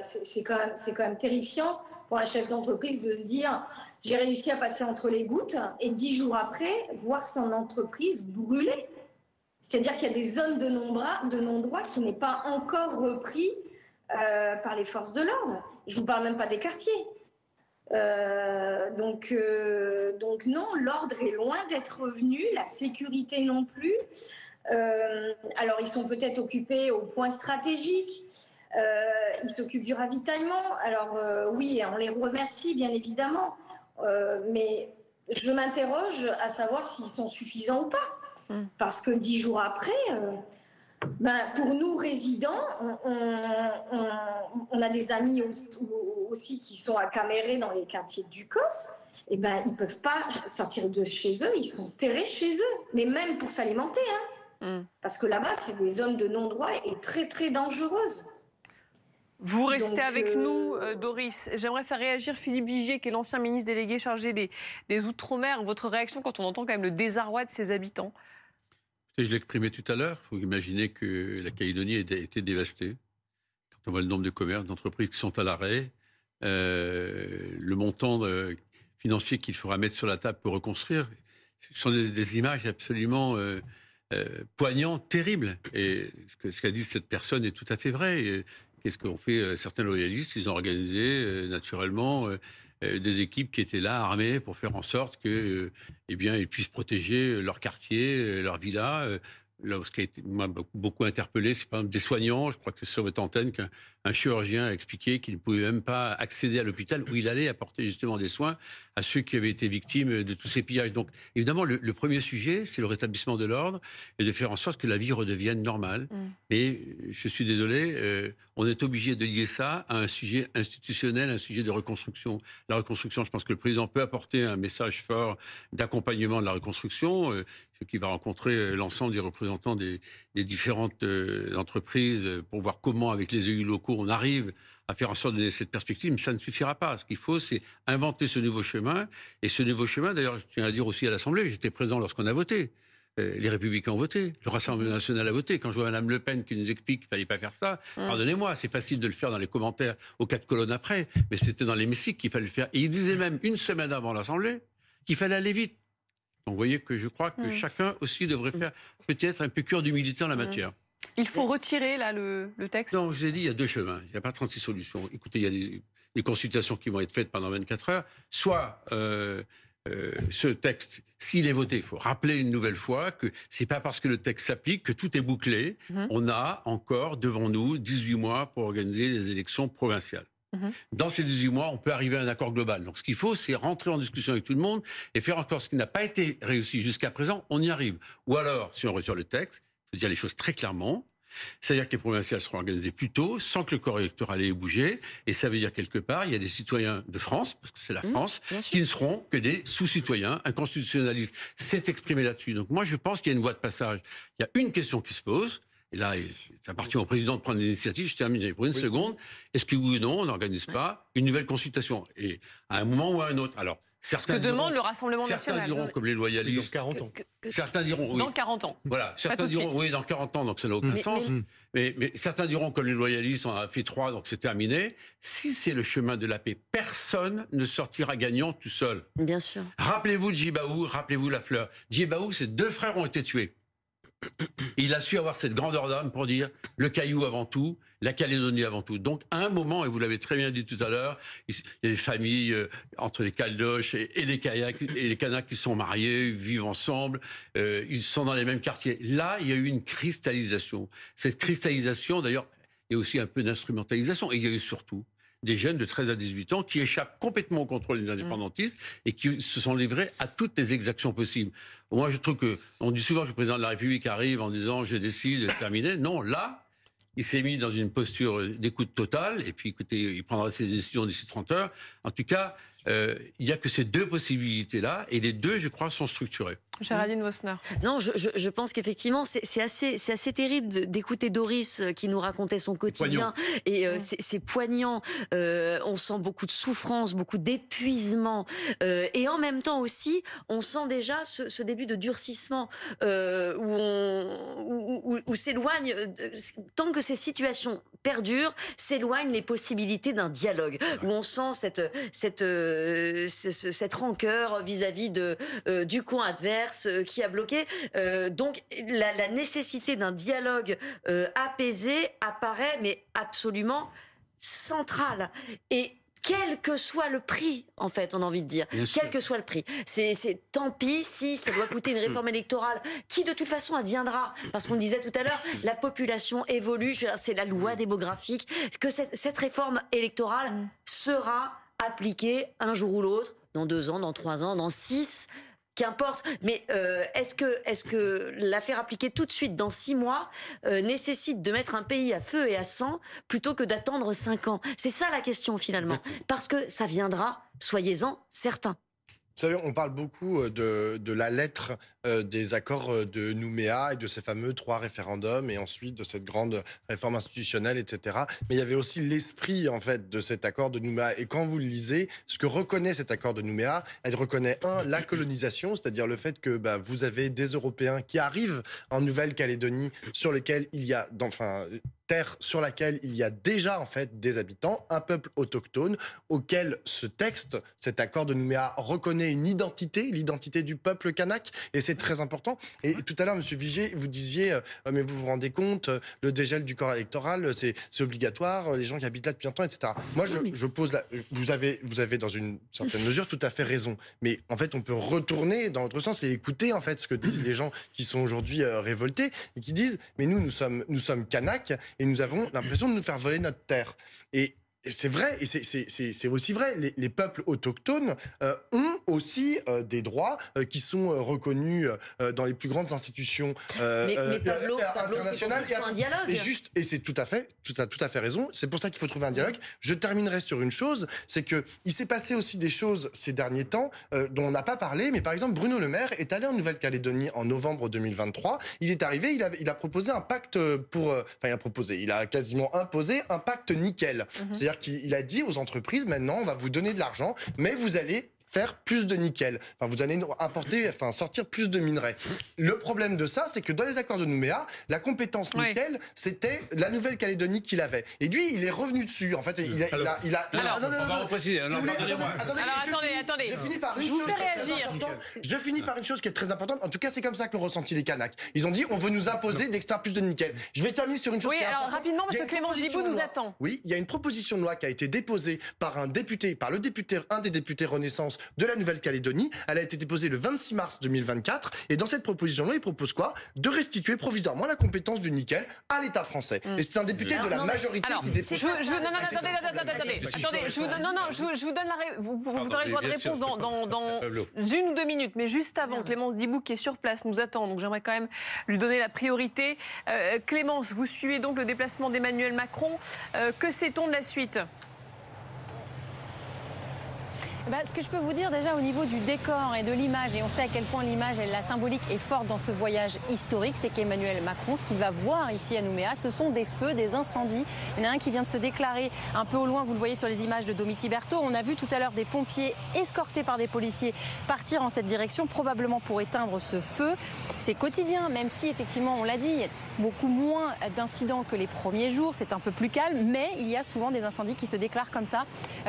C'est quand même terrifiant pour un chef d'entreprise de se dire « j'ai réussi à passer entre les gouttes » et 10 jours après, voir son entreprise brûler. C'est-à-dire qu'il y a des zones de non-droit qui n'est pas encore repris par les forces de l'ordre. Je ne vous parle même pas des quartiers. Donc non, l'ordre est loin d'être revenu, la sécurité non plus. Alors ils sont peut-être occupés au point stratégique, ils s'occupent du ravitaillement. Alors oui, on les remercie bien évidemment, mais je m'interroge à savoir s'ils sont suffisants ou pas. Parce que 10 jours après, pour nous résidents, on a des amis aussi qui sont à Caméré dans les quartiers de Ducos. Et ils ne peuvent pas sortir de chez eux, ils sont terrés chez eux, mais même pour s'alimenter. Hein. Parce que là-bas, c'est des zones de non-droit et très, très dangereuses. Vous restez avec nous, Doris. J'aimerais faire réagir Philippe Vigier, qui est l'ancien ministre délégué chargé des Outre-mer. Votre réaction quand on entend quand même le désarroi de ses habitants? Je l'ai exprimé tout à l'heure. Il faut imaginer que la Calédonie a été dévastée. Quand on voit le nombre de commerces, d'entreprises qui sont à l'arrêt, le montant financier qu'il faudra mettre sur la table pour reconstruire, ce sont des images absolument poignantes, terribles. Et ce qu'a dit cette personne est tout à fait vrai. Qu'est-ce qu'ont fait certains loyalistes? Ils ont organisé naturellement des équipes qui étaient là, armées, pour faire en sorte que, eh bien, ils puissent protéger leur quartier, leur villa. Là où ce qui a été m'a beaucoup interpellé, c'est par exemple des soignants. Je crois que c'est sur votre antenne qu'un chirurgien a expliqué qu'il ne pouvait même pas accéder à l'hôpital où il allait apporter justement des soins à ceux qui avaient été victimes de tous ces pillages. Donc, évidemment, le premier sujet, c'est le rétablissement de l'ordre et de faire en sorte que la vie redevienne normale. Mais je suis désolé, on est obligé de lier ça à un sujet institutionnel, un sujet de reconstruction. La reconstruction, je pense que le président peut apporter un message fort d'accompagnement de la reconstruction, qui va rencontrer l'ensemble des représentants des différentes entreprises pour voir comment, avec les élus locaux, on arrive à faire en sorte de donner cette perspective, mais ça ne suffira pas. Ce qu'il faut, c'est inventer ce nouveau chemin. Et ce nouveau chemin, d'ailleurs, je tiens à dire aussi à l'Assemblée, j'étais présent lorsqu'on a voté. Les Républicains ont voté, le Rassemblement national a voté. Quand je vois Mme Le Pen qui nous explique qu'il ne fallait pas faire ça, pardonnez-moi, c'est facile de le faire dans les commentaires aux 4 colonnes après, mais c'était dans l'hémicycle qu'il fallait le faire. Et il disait même, une semaine avant l'Assemblée, qu'il fallait aller vite. Donc vous voyez que je crois que chacun aussi devrait faire peut-être un peu cure d'humilité en la matière. Il faut retirer là le texte. Non, je vous ai dit, il y a 2 chemins. Il n'y a pas 36 solutions. Écoutez, il y a des consultations qui vont être faites pendant 24 heures. Soit ce texte, s'il est voté, il faut rappeler une nouvelle fois que c'est pas parce que le texte s'applique que tout est bouclé. On a encore devant nous 18 mois pour organiser les élections provinciales. Dans ces 18 mois, on peut arriver à un accord global. Donc ce qu'il faut, c'est rentrer en discussion avec tout le monde et faire encore ce qui n'a pas été réussi jusqu'à présent, on y arrive. Ou alors, si on retire le texte, il faut dire les choses très clairement, c'est-à-dire que les provinciales seront organisées plus tôt, sans que le corps électoral ait bougé, et ça veut dire quelque part, il y a des citoyens de France, parce que c'est la France, qui ne seront que des sous-citoyens. Un constitutionnaliste s'est exprimé là-dessus. Donc moi, je pense qu'il y a une voie de passage. Il y a une question qui se pose, et là, ça appartient au président de prendre l'initiative. Je termine pour une seconde. Est-ce que oui ou non, on n'organise pas une nouvelle consultation? Et à un moment ou à un autre. Alors, certains ce que demande le Rassemblement national. Certains diront, comme les loyalistes. Dans 40 ans. Certains diront, oui. Dans 40 ans. Voilà. Certains diront, oui, dans 40 ans, donc ça n'a aucun sens. Mais certains diront, comme les loyalistes, on a fait 3, donc c'est terminé. Si c'est le chemin de la paix, personne ne sortira gagnant tout seul. Bien sûr. Rappelez-vous Djibaou, rappelez-vous Lafleur. Djibaou, ses 2 frères ont été tués. Il a su avoir cette grandeur d'âme pour dire le Caillou avant tout, la Calédonie avant tout. Donc, à un moment, et vous l'avez très bien dit tout à l'heure, il y a des familles entre les Caldoches et les Kanaks qui sont mariés, vivent ensemble, ils sont dans les mêmes quartiers. Là, il y a eu une cristallisation. Cette cristallisation, d'ailleurs, il y a aussi un peu d'instrumentalisation. Et il y a eu surtout des jeunes de 13 à 18 ans qui échappent complètement au contrôle des indépendantistes et qui se sont livrés à toutes les exactions possibles. Moi, je trouve on dit souvent que le président de la République arrive en disant « je décide de terminer ». Non, là, il s'est mis dans une posture d'écoute totale et puis, écoutez, il prendra ses décisions d'ici 30 heures. En tout cas, il n'y a que ces 2 possibilités-là et les 2, je crois, sont structurées. Géraldine Wassner. Non, je pense qu'effectivement, c'est assez terrible d'écouter Doris qui nous racontait son quotidien. Et c'est poignant. On sent beaucoup de souffrance, beaucoup d'épuisement. Et en même temps aussi, on sent déjà ce début de durcissement où s'éloigne, tant que ces situations perdurent, s'éloignent les possibilités d'un dialogue. Où on sent cette rancœur vis-à-vis du coin adverse qui a bloqué. Donc la nécessité d'un dialogue apaisé apparaît mais absolument centrale. Et quel que soit le prix, en fait, on a envie de dire, quel que soit le prix, c'est tant pis si ça doit coûter une réforme électorale qui de toute façon adviendra, parce qu'on le disait tout à l'heure, la population évolue, c'est la loi démographique, que cette réforme électorale sera appliquée un jour ou l'autre, dans 2 ans, dans 3 ans, dans 6, qu'importe. Mais est-ce que la faire appliquer tout de suite dans 6 mois nécessite de mettre un pays à feu et à sang plutôt que d'attendre 5 ans? C'est ça la question finalement. Parce que ça viendra, soyez-en certains. Vous savez, on parle beaucoup de la lettre des accords de Nouméa et de ces fameux 3 référendums et ensuite de cette grande réforme institutionnelle, etc. Mais il y avait aussi l'esprit, en fait, de cet accord de Nouméa. Et quand vous le lisez, ce que reconnaît cet accord de Nouméa, elle reconnaît, la colonisation, c'est-à-dire le fait que vous avez des Européens qui arrivent en Nouvelle-Calédonie sur lesquels il y a, terre sur laquelle il y a déjà en fait des habitants, un peuple autochtone auquel ce texte, cet accord de Nouméa reconnaît une identité, l'identité du peuple kanak, et c'est très important. Et tout à l'heure, Monsieur Vigier, vous disiez, mais vous vous rendez compte, le dégel du corps électoral, c'est obligatoire, les gens qui habitent là depuis longtemps, etc. Moi, je pose vous avez dans une certaine mesure tout à fait raison, mais en fait, on peut retourner dans l'autre sens et écouter en fait ce que disent les gens qui sont aujourd'hui révoltés et qui disent, mais nous sommes kanak et nous avons l'impression de nous faire voler notre terre. Et c'est vrai, et c'est aussi vrai, les peuples autochtones ont aussi des droits qui sont reconnus dans les plus grandes institutions internationales. Et c'est tout à fait raison, c'est pour ça qu'il faut trouver un dialogue. Je terminerai sur une chose, c'est qu'il s'est passé aussi des choses ces derniers temps dont on n'a pas parlé, mais par exemple Bruno Le Maire est allé en Nouvelle-Calédonie en novembre 2023, il est arrivé, il a proposé un pacte il a quasiment imposé un pacte nickel. C'est-à-dire qu'il a dit aux entreprises, maintenant, on va vous donner de l'argent, mais vous allez faire plus de nickel. Enfin, vous allez sortir plus de minerais. Le problème de ça, c'est que dans les accords de Nouméa, la compétence nickel, c'était la Nouvelle-Calédonie qui l'avait. Et lui, il est revenu dessus. En fait, il a. Alors, on va repréciser. Attendez. Je finis par une chose qui est très importante. Je finis par une chose qui est très importante. En tout cas, c'est comme ça que l'ont ressenti les Kanaks. Ils ont dit, on veut nous imposer d'extraire plus de nickel. Je vais terminer sur une chose qui est importante. Oui, alors rapidement, parce que Clémence Dibou nous attend. Oui, il y a une proposition de loi qui a été déposée par un des députés Renaissance de la Nouvelle-Calédonie. Elle a été déposée le 26 mars 2024. Et dans cette proposition de loi, il propose quoi? De restituer provisoirement la compétence du nickel à l'État français. Et c'est un député de la majorité qui dépose. Attendez, je vous donne vous aurez le droit de réponse dans 1 ou 2 minutes. Mais juste avant, Clémence Dibou, qui est sur place, nous attend. Donc j'aimerais quand même lui donner la priorité. Clémence, vous suivez donc le déplacement d'Emmanuel Macron. Que sait-on de la suite ? Ce que je peux vous dire déjà au niveau du décor et de l'image, et on sait à quel point l'image et la symbolique est forte dans ce voyage historique, c'est qu'Emmanuel Macron, ce qu'il va voir ici à Nouméa, ce sont des feux, des incendies. Il y en a un qui vient de se déclarer un peu au loin, vous le voyez sur les images de Domitille-Berthaud. On a vu tout à l'heure des pompiers escortés par des policiers partir en cette direction, probablement pour éteindre ce feu. C'est quotidien, même si effectivement, on l'a dit, il y a beaucoup moins d'incidents que les premiers jours, c'est un peu plus calme, mais il y a souvent des incendies qui se déclarent comme ça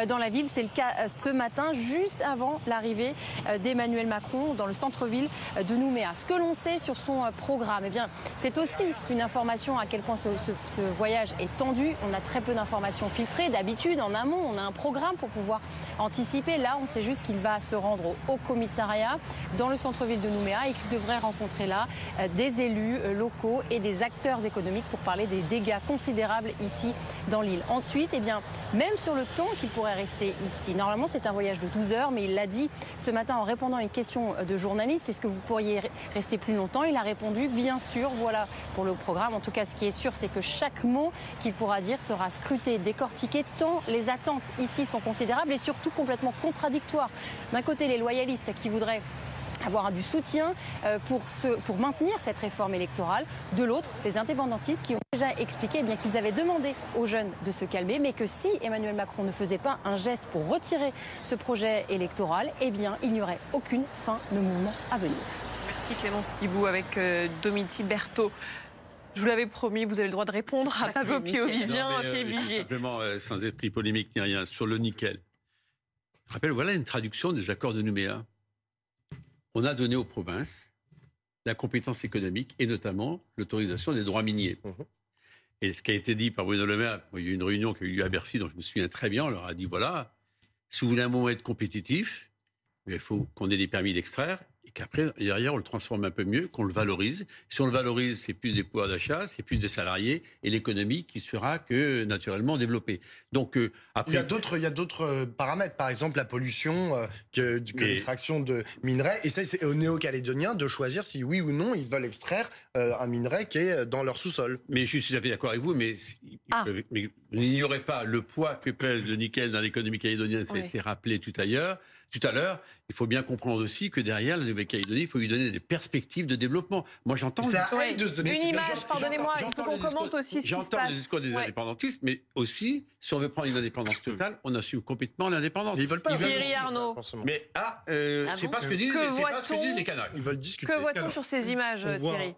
dans la ville. C'est le cas ce matin, juste avant l'arrivée d'Emmanuel Macron dans le centre-ville de Nouméa. Ce que l'on sait sur son programme, c'est aussi une information à quel point ce voyage est tendu. On a très peu d'informations filtrées. D'habitude, en amont, on a un programme pour pouvoir anticiper. Là, on sait juste qu'il va se rendre au Haut Commissariat dans le centre-ville de Nouméa et qu'il devrait rencontrer là des élus locaux et des acteurs économiques pour parler des dégâts considérables ici dans l'île. Ensuite, même sur le temps qu'il pourrait rester ici, normalement c'est un voyage de 12 heures, mais il l'a dit ce matin en répondant à une question de journaliste, est-ce que vous pourriez rester plus longtemps? Il a répondu bien sûr, voilà pour le programme. En tout cas, ce qui est sûr, c'est que chaque mot qu'il pourra dire sera scruté, décortiqué, tant les attentes ici sont considérables et surtout complètement contradictoires. D'un côté, les loyalistes qui voudraient avoir du soutien pour maintenir cette réforme électorale. De l'autre, les indépendantistes qui ont déjà expliqué qu'ils avaient demandé aux jeunes de se calmer, mais que si Emmanuel Macron ne faisait pas un geste pour retirer ce projet électoral, il n'y aurait aucune fin de mouvement à venir. Merci Clémence Dibou avec Domitille-Berthaud. Je vous l'avais promis, vous avez le droit de répondre à Pablo Piovivien, Vigier. Simplement, sans esprit polémique ni rien, sur le nickel. Je rappelle, voilà une traduction des accords de Nouméa. On a donné aux provinces la compétence économique et notamment l'autorisation des droits miniers. Et ce qui a été dit par Bruno Le Maire, il y a eu une réunion qui a eu lieu à Bercy, donc je me souviens très bien, on leur a dit, voilà, si vous voulez un moment être compétitif, il faut qu'on ait des permis d'extraire et qu'après, derrière, on le transforme un peu mieux, qu'on le valorise. Si on le valorise, c'est plus des pouvoirs d'achat, c'est plus des salariés et l'économie qui sera que naturellement développée. Donc, après... Il y a d'autres paramètres, par exemple la pollution, que l'extraction de minerais. Et ça, c'est aux Néo-Calédoniens de choisir si oui ou non ils veulent extraire un minerai qui est dans leur sous-sol. Mais je suis tout à fait d'accord avec vous, mais vous n'ignorez pas le poids que pèse le nickel dans l'économie calédonienne, ça a été rappelé tout à l'heure. Il faut bien comprendre aussi que derrière la Nouvelle-Calédonie, il faut lui donner des perspectives de développement. Moi, j'entends... Une image, pardonnez-moi, il faut qu'on commente aussi ce qui se passe. J'entends le discours des indépendantistes, mais aussi, si on veut prendre une indépendance totale, on assume complètement l'indépendance. Ils veulent pas... Thierry Arnaud. Mais c'est pas ce que disent les Kanaks. Ils veulent discuter. Que voit-on sur ces images, Thierry?